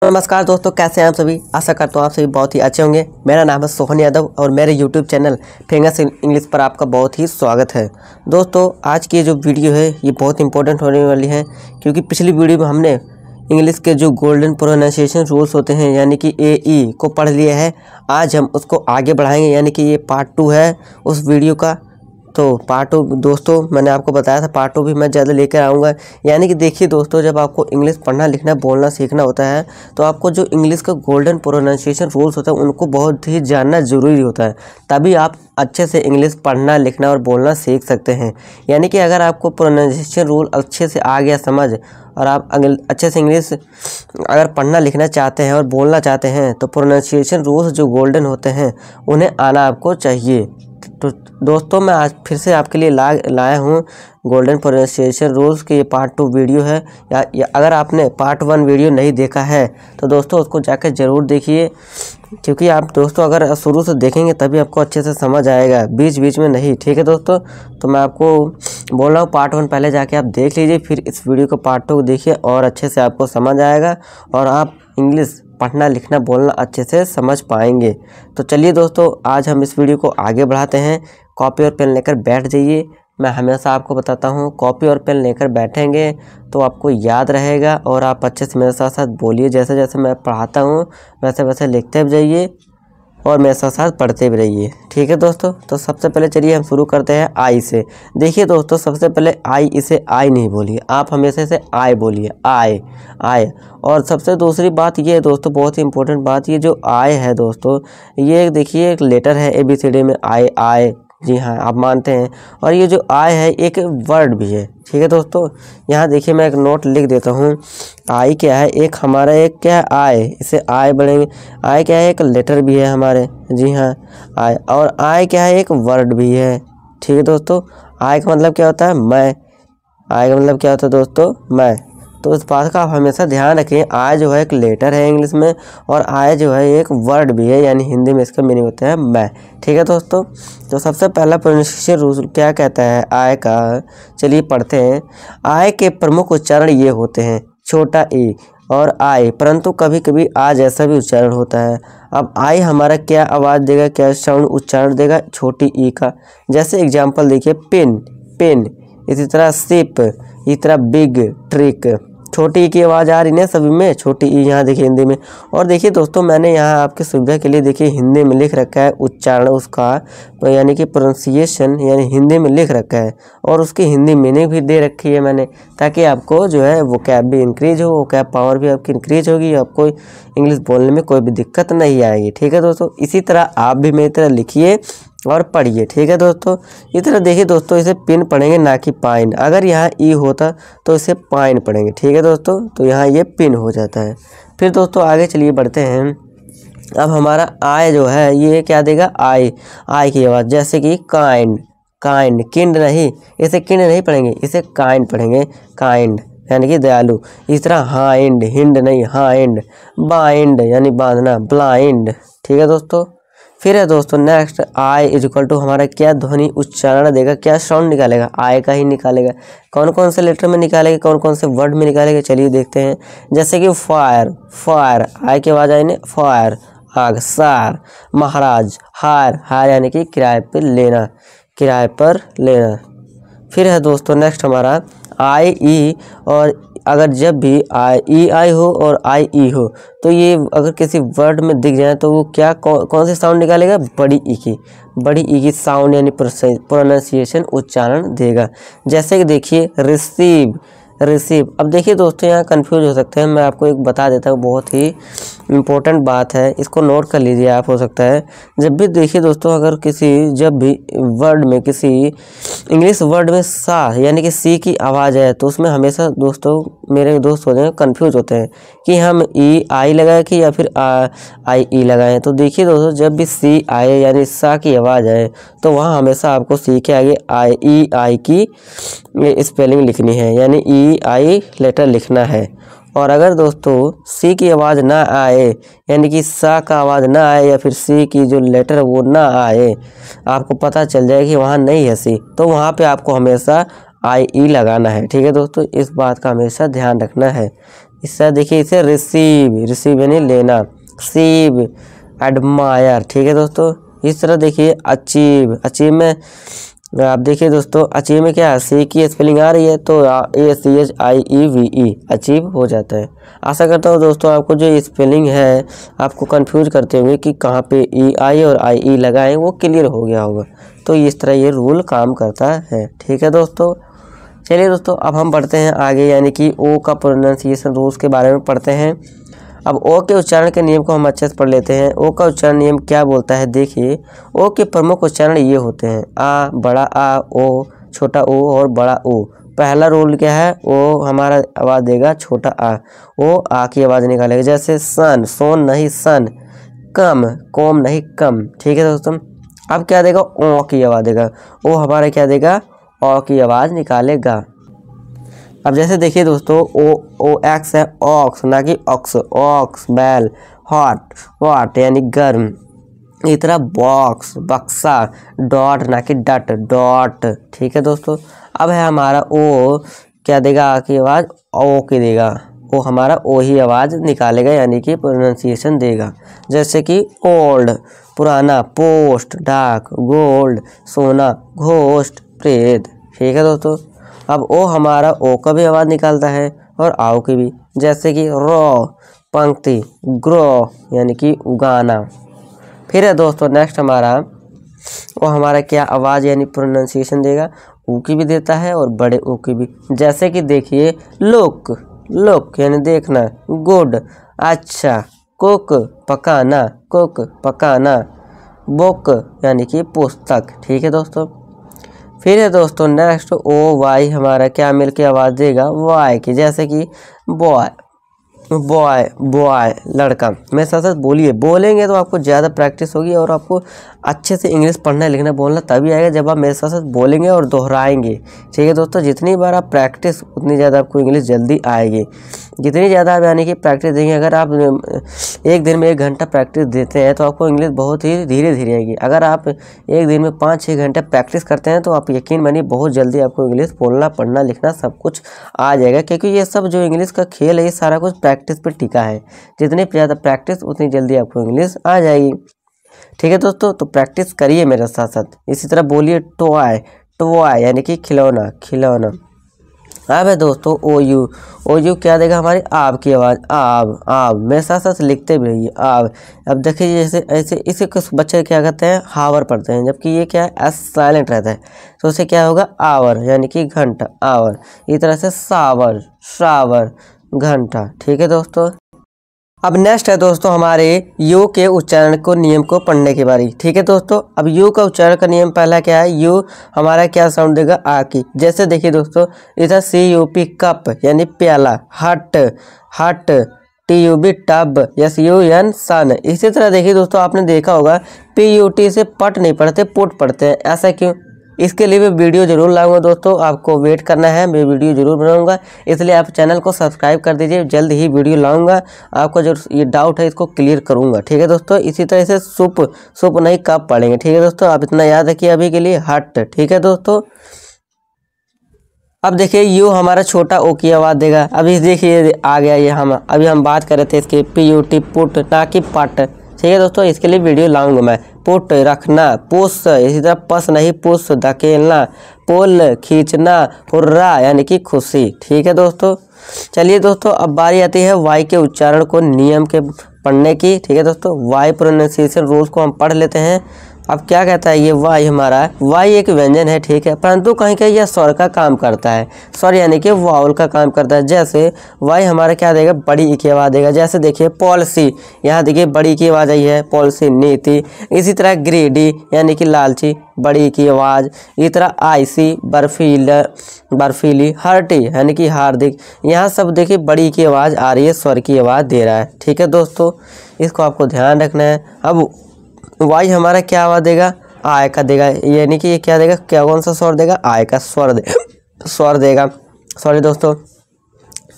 नमस्कार दोस्तों, कैसे हैं आप सभी। आशा करता हूँ आप सभी बहुत ही अच्छे होंगे। मेरा नाम है सोहन यादव और मेरे यूट्यूब चैनल फेमस इंग्लिश पर आपका बहुत ही स्वागत है। दोस्तों, आज की जो वीडियो है ये बहुत इंपॉर्टेंट होने वाली है, क्योंकि पिछली वीडियो में हमने इंग्लिश के जो गोल्डन प्रोनाउंसिएशन रूल्स होते हैं यानी कि AE को पढ़ लिया है। आज हम उसको आगे बढ़ाएंगे, यानी कि ये पार्ट 2 है उस वीडियो का। तो पार्ट 2 दोस्तों मैंने आपको बताया था, पार्ट 2 भी मैं ज़्यादा लेकर आऊँगा। यानी कि देखिए दोस्तों, जब आपको इंग्लिश पढ़ना लिखना बोलना सीखना होता है तो आपको जो इंग्लिश का गोल्डन प्रोनाउंसिएशन रूल्स होता है उनको बहुत ही जानना ज़रूरी होता है, तभी आप अच्छे से इंग्लिश पढ़ना लिखना और बोलना सीख सकते हैं। यानी कि अगर आपको प्रोनाउंसिएशन रूल अच्छे से आ गया समझ, और आप अच्छे से इंग्लिश अगर पढ़ना लिखना चाहते हैं और बोलना चाहते हैं तो प्रोनाउंसिएशन रूल्स जो गोल्डन होते हैं उन्हें आना आपको चाहिए। तो दोस्तों, मैं आज फिर से आपके लिए लाया हूँ गोल्डन प्रोनाउंसिएशन रूल्स के ये पार्ट 2 वीडियो है। या अगर आपने पार्ट 1 वीडियो नहीं देखा है तो दोस्तों उसको जाकर ज़रूर देखिए, क्योंकि आप दोस्तों अगर शुरू से देखेंगे तभी आपको अच्छे से समझ आएगा, बीच बीच में नहीं। ठीक है दोस्तों, तो मैं आपको बोल रहा हूँ पार्ट 1 पहले जाके आप देख लीजिए, फिर इस वीडियो को पार्ट 2 देखिए और अच्छे से आपको समझ आएगा और आप इंग्लिश पढ़ना लिखना बोलना अच्छे से समझ पाएंगे। तो चलिए दोस्तों, आज हम इस वीडियो को आगे बढ़ाते हैं। कॉपी और पेन लेकर बैठ जाइए। मैं हमेशा आपको बताता हूँ, कॉपी और पेन लेकर बैठेंगे तो आपको याद रहेगा और आप अच्छे से मेरे साथ साथ बोलिए। जैसे जैसे मैं पढ़ाता हूँ वैसे वैसे लिखते भी जाइए और मेरे साथ साथ पढ़ते भी रहिए। ठीक है दोस्तों, तो सबसे पहले चलिए हम शुरू करते हैं आई से। देखिए दोस्तों, सबसे पहले आई, इसे आई नहीं बोलिए, आप हमेशा इसे आई बोलिए, आय आय। और सबसे दूसरी बात ये है दोस्तों, बहुत ही इंपॉर्टेंट बात, ये जो आय है दोस्तों, ये देखिए एक लेटर है ABCD में, आय आय। जी हाँ, आप मानते हैं। और ये जो आय है एक वर्ड भी है। ठीक है दोस्तों, यहाँ देखिए मैं एक नोट लिख देता हूँ। आई क्या है, एक हमारा एक क्या है आय, इसे आय बढ़ेंगे। आय क्या है, एक लेटर भी है हमारे। जी हाँ, आय। और आय क्या है, एक वर्ड भी है। ठीक है दोस्तों, आय का मतलब क्या होता है, मैं। आय का मतलब क्या होता है दोस्तों, मैं। तो इस बात का आप हमेशा ध्यान रखें। आय जो है एक लेटर है इंग्लिश में और आय जो है एक वर्ड भी है, यानी हिंदी में इसका मीनिंग होता है मैं। ठीक है दोस्तों, तो सबसे पहला प्रोनाउंसिएशन रूल क्या कहता है आय का, चलिए पढ़ते हैं। आय के प्रमुख उच्चारण ये होते हैं, छोटा ई और आय, परंतु कभी कभी आ जैसा भी उच्चारण होता है। अब आई हमारा क्या आवाज़ देगा, क्या साउंड उच्चारण देगा, छोटी ई का। जैसे एग्जाम्पल देखिए, पिन पेन, इसी तरह सिप, इसी तरह बिग ट्रिक। छोटी ई की आवाज़ आ रही है सभी में, छोटी ई यहाँ देखिए हिंदी में। और देखिए दोस्तों, मैंने यहाँ आपकी सुविधा के लिए देखिए हिंदी में लिख रखा है उच्चारण उसका, तो यानी कि प्रोनाउंसिएशन यानी हिंदी में लिख रखा है और उसकी हिंदी मीनिंग भी दे रखी है मैंने, ताकि आपको जो है वोकैब भी इंक्रीज हो, वोकैब पावर भी आपकी इंक्रीज होगी, आपको इंग्लिश बोलने में कोई भी दिक्कत नहीं आएगी। ठीक है दोस्तों, इसी तरह आप भी मेरी तरह लिखिए और पढ़िए। ठीक है दोस्तों, इस तरह देखिए दोस्तों, इसे पिन पढ़ेंगे ना कि पाइन। अगर यहाँ ई होता तो इसे पाइन पढ़ेंगे। ठीक है दोस्तों, तो यहाँ ये पिन हो जाता है। फिर दोस्तों आगे चलिए बढ़ते हैं। अब हमारा आय जो है ये क्या देगा, आय आय की आवाज़। जैसे कि काइंड, काइंड, किंड नहीं, इसे किंड नहीं पढ़ेंगे, इसे काइंड पढ़ेंगे, काइंड यानी कि दयालु। इस तरह हाइंड, हिंड नहीं हाइंड। बाइंड यानी बांधना, ब्लाइंड। ठीक है दोस्तों, फिर है दोस्तों next, I is equal to हमारा क्या ध्वनि उच्चारण देगा, क्या साउंड निकालेगा, आय का ही निकालेगा। कौन कौन से लेटर में निकालेगा, कौन कौन से वर्ड में निकालेगा, चलिए देखते हैं। जैसे कि फायर, फायर आय की आवाज़ आई ने, फायर आग। सार, महाराज, हायर, हायर यानी कि किराए पर लेना, किराए पर लेना। फिर है दोस्तों नेक्स्ट हमारा आई ई, और अगर जब भी आई हो और आई ई हो तो ये अगर किसी वर्ड में दिख जाए तो वो क्या कौन सी साउंड निकालेगा, बड़ी ई की, बड़ी ई की साउंड यानी प्रोनाउंसिएशन उच्चारण देगा। जैसे कि देखिए रिसीव, रिसीव। अब देखिए दोस्तों यहाँ कंफ्यूज हो सकते हैं, मैं आपको एक बता देता हूँ, बहुत ही इम्पोर्टेंट बात है, इसको नोट कर लीजिए आप। हो सकता है जब भी देखिए दोस्तों, अगर किसी जब भी वर्ड में किसी इंग्लिश वर्ड में सा यानी कि सी की आवाज़ है तो उसमें हमेशा दोस्तों मेरे दोस्त होते हैं कंफ्यूज होते हैं कि हम ई आई लगाएं कि या फिर आई ई लगाएं। तो देखिए दोस्तों, जब भी सी आए यानी सा की आवाज़ आए तो वहाँ हमेशा आपको सी के आगे आई ई आई की स्पेलिंग लिखनी है, यानी ई आई लेटर लिखना है। और अगर दोस्तों सी की आवाज़ ना आए यानी कि सा का आवाज़ ना आए या फिर सी की जो लेटर वो ना आए, आपको पता चल जाए कि वहाँ नहीं है सी, तो वहाँ पे आपको हमेशा आई ई लगाना है। ठीक है दोस्तों, इस बात का हमेशा ध्यान रखना है। इस तरह देखिए इसे रिसीव, रिसीव यानी लेना, सीव एडमायर, ठीक है दोस्तों। इस तरह देखिए अचीव, अचीव में आप देखिए दोस्तों अचीव में क्या है, सी की स्पेलिंग आ रही है तो ACHIEVE अचीव हो जाता है। आशा करता हूँ दोस्तों आपको जो स्पेलिंग है आपको कंफ्यूज करते हुए कि कहाँ पे EI और IE लगाएं वो क्लियर हो गया होगा। तो इस तरह ये रूल काम करता है, ठीक है दोस्तों। चलिए दोस्तों अब हम बढ़ते हैं आगे, यानी कि ओ का प्रोनाउंसिएशन रूल्स के बारे में पढ़ते हैं। अब ओ के उच्चारण के नियम को हम अच्छे से पढ़ लेते हैं। ओ का उच्चारण नियम क्या बोलता है, देखिए ओ के प्रमुख उच्चारण ये होते हैं, आ, बड़ा आ, ओ, छोटा ओ और बड़ा ओ। पहला रूल क्या है, ओ हमारा आवाज़ देगा छोटा आ, ओ आ की आवाज़ निकालेगा, जैसे सन, सोन नहीं सन, कम, कोम नहीं कम, ठीक है दोस्तों। अब क्या देगा, ओ की आवाज़ देगा, ओ हमारा क्या देगा, ओ की आवाज़ निकालेगा। अब जैसे देखिए दोस्तों ओ एक्स है, ऑक्स ना कि ऑक्स, ऑक्स, बैल, हॉट, वाट यानी गर्म, इस तरह बॉक्स, बक्सा, डॉट ना कि डट, डॉट, ठीक है दोस्तों। अब है हमारा ओ, क्या देगा, आ की आवाज़ ओ की देगा, वो हमारा ओ ही आवाज़ निकालेगा यानी कि प्रोनाउंसिएशन देगा, जैसे कि ओल्ड पुराना, पोस्ट डाक, गोल्ड सोना, घोस्ट प्रेत, ठीक है दोस्तों। अब ओ हमारा ओ का भी आवाज़ निकालता है और आओ की भी, जैसे कि रॉ पंक्ति, ग्रो यानी कि उगाना। फिर है दोस्तों नेक्स्ट हमारा वो हमारा क्या आवाज़ यानी प्रोनाउंसिएशन देगा, ऊ की भी देता है और बड़े ऊ की भी, जैसे कि देखिए लुक, लुक यानी देखना, गुड अच्छा, कुक पकाना, कुक पकाना, बुक यानी कि पुस्तक, ठीक है दोस्तों। फिर है दोस्तों नेक्स्ट ओ वाई हमारा क्या मिलके आवाज़ देगा, वाई की, जैसे कि बॉय, बॉय बॉय लड़का। मेरे साथ साथ बोलिए, बोलेंगे तो आपको ज़्यादा प्रैक्टिस होगी और आपको अच्छे से इंग्लिश पढ़ना लिखना बोलना तभी आएगा जब आप मेरे साथ साथ बोलेंगे और दोहराएंगे, ठीक है दोस्तों। जितनी बार आप प्रैक्टिस उतनी ज़्यादा आपको इंग्लिश जल्दी आएगी, जितनी ज़्यादा आप यानी कि प्रैक्टिस देंगे। अगर आप एक दिन में 1 घंटा प्रैक्टिस देते हैं तो आपको इंग्लिश बहुत ही धीरे धीरे आएगी। अगर आप एक दिन में 5-6 घंटे प्रैक्टिस करते हैं तो आप यकीन मानिए बहुत जल्दी आपको इंग्लिश बोलना पढ़ना लिखना सब कुछ आ जाएगा, क्योंकि ये सब जो इंग्लिश का खेल है ये सारा कुछ प्रैक्टिस पर टिका है। जितनी ज़्यादा प्रैक्टिस उतनी जल्दी आपको इंग्लिश आ जाएगी, ठीक है दोस्तों। तो प्रैक्टिस करिए मेरे साथ साथ। इसी तरह बोलिए टॉय, टॉय यानी कि खिलौना, खिलौना। अब है दोस्तों ओ यू क्या देगा, हमारी आब की आवाज़, आब, आब। मेरे साथ साथ लिखते भी रहिए आब। अब देखिए जैसे ऐसे इसे कुछ बच्चे क्या कहते हैं, हावर पढ़ते हैं, जबकि ये क्या है एस साइलेंट रहता है, तो उसे क्या होगा, आवर यानी कि घंटा, आवर। इस तरह से सावर, शावर, घंटा, ठीक है दोस्तों। अब नेक्स्ट है दोस्तों हमारे यू के उच्चारण को नियम को पढ़ने की बारी, ठीक है दोस्तों। अब यू का उच्चारण का नियम पहला क्या है, यू हमारा क्या साउंड देगा, आ की, जैसे देखिए दोस्तों इधर CUP कप यानी प्याला, हट, हट, TUB टब, SUN सन। इसी तरह देखिए दोस्तों आपने देखा होगा PUT से पट नहीं पढ़ते पुट पढ़ते हैं, ऐसा क्यों, इसके लिए मैं वीडियो जरूर लाऊंगा दोस्तों, आपको वेट करना है, मैं वीडियो जरूर बनाऊंगा, इसलिए आप चैनल को सब्सक्राइब कर दीजिए, जल्द ही वीडियो लाऊंगा, आपको जो ये डाउट है इसको क्लियर करूंगा, ठीक है दोस्तों। इसी तरह से सुप, सुप नहीं कब पढ़ेंगे, ठीक है दोस्तों। आप इतना याद रखिए अभी के लिए, हट, ठीक है दोस्तों। अब देखिए यू हमारा छोटा ओ की आवाज़ देगा। अभी देखिए आ गया ये, हम अभी हम बात कर रहे थे इसके PUT पुट ना कि पट, ठीक है दोस्तों। इसके लिए वीडियो लाऊंगा मैं। पुट रखना, पुश, इसी तरह पस नहीं पुश धकेलना, पुल खींचना, हुर्रा यानी कि खुशी, ठीक है दोस्तों। चलिए दोस्तों अब बारी आती है वाई के उच्चारण को नियम के पढ़ने की, ठीक है दोस्तों। वाई प्रोनाउंसिएशन रूल्स को हम पढ़ लेते हैं। अब क्या कहता है ये वाई हमारा, वाई एक व्यंजन है, ठीक है, परंतु कहीं कहीं यह स्वर का काम करता है, स्वर यानी कि वाउल का काम करता है। जैसे वाई हमारा क्या देगा, बड़ी ई की आवाज़ देगा, जैसे देखिए पॉलिसी, यहाँ देखिए बड़ी की आवाज़ आई है, पॉलिसी नीति। इसी तरह ग्रीडी यानी कि लालची, बड़ी की आवाज़। इसी तरह आईसी बर्फीला, बर्फीली, हर्टी यानी कि हार्दिक, यहाँ सब देखिए बड़ी की आवाज़ आ रही है, स्वर की आवाज़ दे रहा है, ठीक है दोस्तों, इसको आपको ध्यान रखना है। अब वाई हमारा क्या आवाज़ देगा, आय का देगा, यानी कि ये क्या देगा, क्या कौन सा स्वर देगा, आय का स्वर स्वर देगा, सॉरी दोस्तों।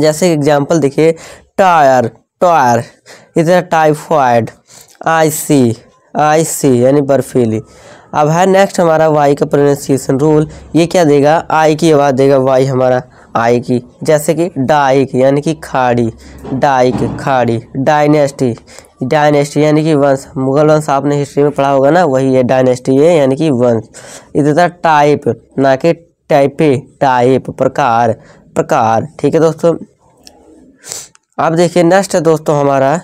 जैसे एग्जांपल देखिए टायर, टायर, इधर टाइफाइड, आईसी यानी बर्फीली। अब है नेक्स्ट हमारा वाई का प्रोनाउंसिएशन रूल, ये क्या देगा, आई की आवाज़ देगा वाई हमारा, आई की, जैसे कि डाइक यानी कि खाड़ी, डाइक खाड़ी, डायनेस्टी, डायनेस्टी यानी कि वंश, मुगल वंश आपने हिस्ट्री में पढ़ा होगा ना, वही है डायनेस्टी है यानी कि वंश। इसी तरह टाइप ना कि टाइपे, टाइप प्रकार, प्रकार। ठीक है दोस्तों, अब देखिए नेक्स्ट है दोस्तों हमारा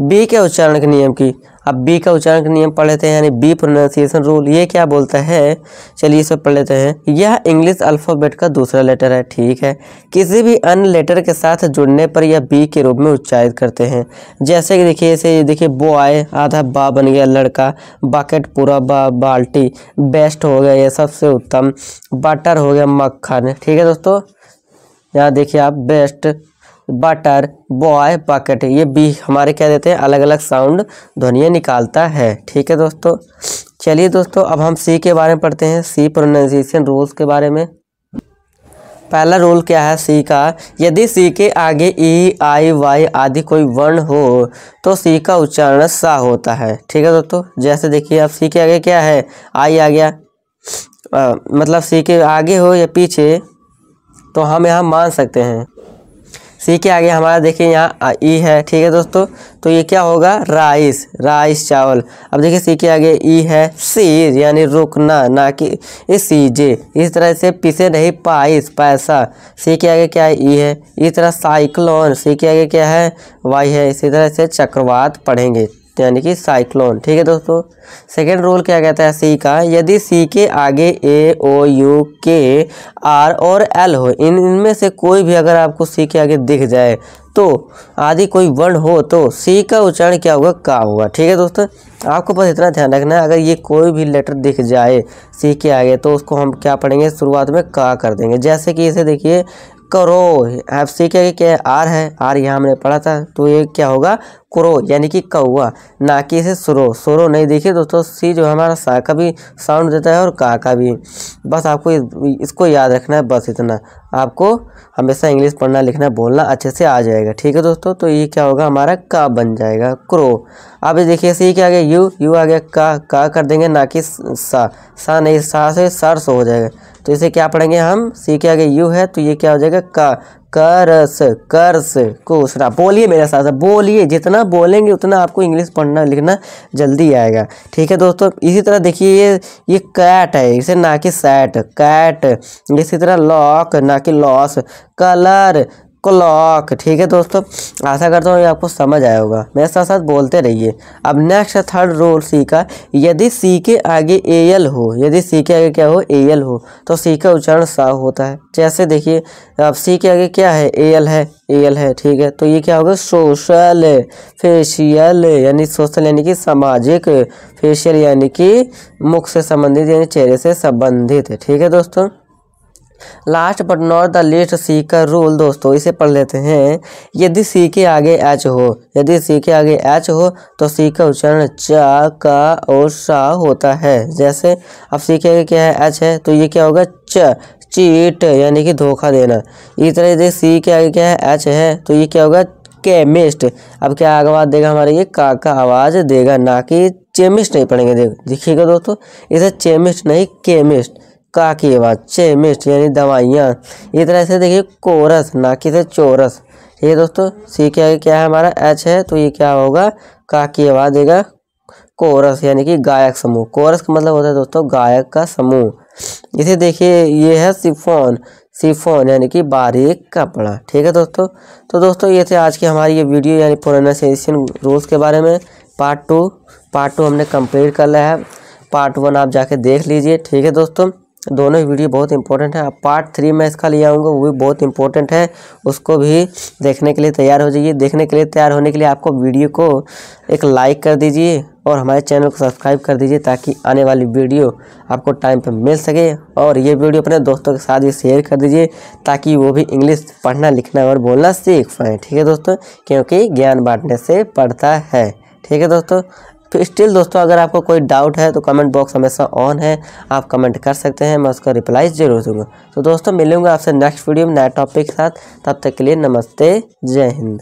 बी के उच्चारण के नियम की। अब बी का उच्चारण के नियम पढ़ लेते हैं, यानी बी प्रोनाउंसिएशन रूल। ये क्या बोलता है, चलिए इसे पढ़ लेते हैं। यह इंग्लिश अल्फ़ाबेट का दूसरा लेटर है, ठीक है। किसी भी अन्य लेटर के साथ जुड़ने पर यह बी के रूप में उच्चारित करते हैं। जैसे कि देखिए इसे देखिए बॉय आधा बा बन गया, लड़का, बकेट पूरा बा, बाल्टी, बेस्ट हो गया ये सबसे उत्तम, बटर हो गया मक्खन। ठीक है दोस्तों, यहाँ देखिए आप बेस्ट, बटर, बॉय, बकेट, ये बी हमारे क्या देते हैं, अलग अलग साउंड ध्वनियाँ निकालता है। ठीक है दोस्तों, चलिए दोस्तों अब हम सी के बारे में पढ़ते हैं, सी प्रोनाउंसिएशन रूल्स के बारे में। पहला रूल क्या है सी का, यदि सी के आगे ई आई वाई आदि कोई वर्ण हो तो सी का उच्चारण सा होता है। ठीक है दोस्तों, जैसे देखिए अब सी के आगे क्या है, आई आ गया, मतलब सी के आगे हो या पीछे तो हम यहाँ मान सकते हैं। सी के आगे हमारा देखिए यहाँ ई है, ठीक है दोस्तों, तो ये क्या होगा, राइस, राइस चावल। अब देखिए सी के आगे ई है, सीज यानी रुकना, ना कि सीजे। इस तरह से पीछे नहीं, पाइस पैसा। सी के आगे क्या है, ई है। इस तरह साइक्लोन, सी के आगे क्या है, वाई है। इसी तरह से चक्रवात पढ़ेंगे यानी कि साइक्लोन। ठीक है दोस्तों, सेकेंड रूल क्या कहता है सी का, यदि सी के आगे ए ओ यू के आर और एल हो, इनमें से कोई भी अगर आपको सी के आगे दिख जाए तो आदि कोई वर्ण हो तो सी का उच्चारण क्या होगा, का होगा। ठीक है दोस्तों, आपको बस इतना ध्यान रखना है, अगर ये कोई भी लेटर दिख जाए सी के आगे तो उसको हम क्या पढ़ेंगे, शुरुआत में का कर देंगे। जैसे कि इसे देखिए करो, अब सी के आगे क्या है, आर है, आर यहाँ हमने पढ़ा था, तो ये क्या होगा, क्रो यानी कि कौआ, ना कि इसे सुरो, सुरो नहीं। देखिए दोस्तों सी जो हमारा सा का भी साउंड देता है और का भी। बस आपको इसको याद रखना है, बस इतना। आपको हमेशा इंग्लिश पढ़ना लिखना बोलना अच्छे से आ जाएगा। ठीक है दोस्तों, तो ये क्या होगा, हमारा का बन जाएगा, क्रो। अब देखिए सी के आगे यू, यू आ गया, का कर देंगे, ना कि सा नहीं, सा से सरस हो जाएगा। तो इसे क्या पढ़ेंगे हम, सी के आगे यू है तो ये क्या हो जाएगा, का, करस, कर्स, कोसरा। बोलिए मेरे साथ, बोलिए, जितना बोलेंगे उतना आपको इंग्लिश पढ़ना लिखना जल्दी आएगा। ठीक है दोस्तों, इसी तरह देखिए ये कैट है, इसे ना कि सैट, कैट। इसी तरह लॉक ना कि लॉस, कलर, क्लॉक। ठीक है दोस्तों, आशा करता हूँ ये आपको समझ आया होगा, मेरे साथ साथ बोलते रहिए। अब नेक्स्ट है थर्ड रूल सी का, यदि सी के आगे एल हो, यदि सी के आगे क्या हो, एल हो तो सी का उच्चारण सा होता है। जैसे देखिए अब सी के आगे क्या है, एल है, एल है, ठीक है, तो ये क्या होगा, सोशल, फेशियल यानी सोशल यानी कि सामाजिक, फेशियल यानी कि मुख से संबंधित यानी चेहरे से संबंधित। ठीक है दोस्तों, last but not the least C का रूल दोस्तों, इसे पढ़ लेते हैं। यदि सी के आगे एच हो, यदि सी के आगे एच हो तो सी का उच्चारण चा, का और सा होता है। जैसे अब सी के आगे क्या है, एच है, तो ये क्या होगा, च, चीट यानी कि धोखा देना। इस तरह यदि सी के आगे क्या है, एच है, तो ये क्या होगा, केमिस्ट। अब क्या आवाज़ देगा हमारे, ये का आवाज़ देगा, ना कि चेमिस्ट नहीं पढ़ेंगे। देखिएगा दोस्तों, इसे चेमिस्ट नहीं, केमिस्ट, का की आवाज़, चेमिस्ट यानी दवाइयाँ। इस तरह से देखिए कोरस, ना कि से चोरस। ठीक है दोस्तों, सी के आगे क्या है हमारा, एच है, तो ये क्या होगा, का की आवाज़ देगा, कोरस यानी कि गायक समूह। कोरस का मतलब होता है दोस्तों गायक का समूह। इसे देखिए ये है सिफोन, सिफोन यानी कि बारीक कपड़ा। ठीक है दोस्तों, तो दोस्तों ये थे आज की हमारी ये वीडियो यानी प्रोनाउंसिएशन रूल्स के बारे में। पार्ट टू हमने कंप्लीट कर लिया है, पार्ट 1 आप जाके देख लीजिए। ठीक है दोस्तों, दोनों ही वीडियो बहुत इंपॉर्टेंट है। अब पार्ट 3 मैं इसका ले आऊँगा, वो भी बहुत इंपॉर्टेंट है, उसको भी देखने के लिए तैयार हो जाइए। देखने के लिए तैयार होने के लिए आपको वीडियो को एक लाइक कर दीजिए और हमारे चैनल को सब्सक्राइब कर दीजिए, ताकि आने वाली वीडियो आपको टाइम पर मिल सके। और ये वीडियो अपने दोस्तों के साथ भी शेयर कर दीजिए, ताकि वो भी इंग्लिश पढ़ना लिखना और बोलना सीख पाएँ। ठीक है दोस्तों, क्योंकि ज्ञान बांटने से बढ़ता है। ठीक है दोस्तों, तो स्टिल दोस्तों अगर आपको कोई डाउट है तो कमेंट बॉक्स हमेशा ऑन है, आप कमेंट कर सकते हैं, मैं उसका रिप्लाई जरूर दूंगा। तो दोस्तों मिलूंगा आपसे नेक्स्ट वीडियो में नए टॉपिक के साथ, तब तक के लिए नमस्ते, जय हिंद।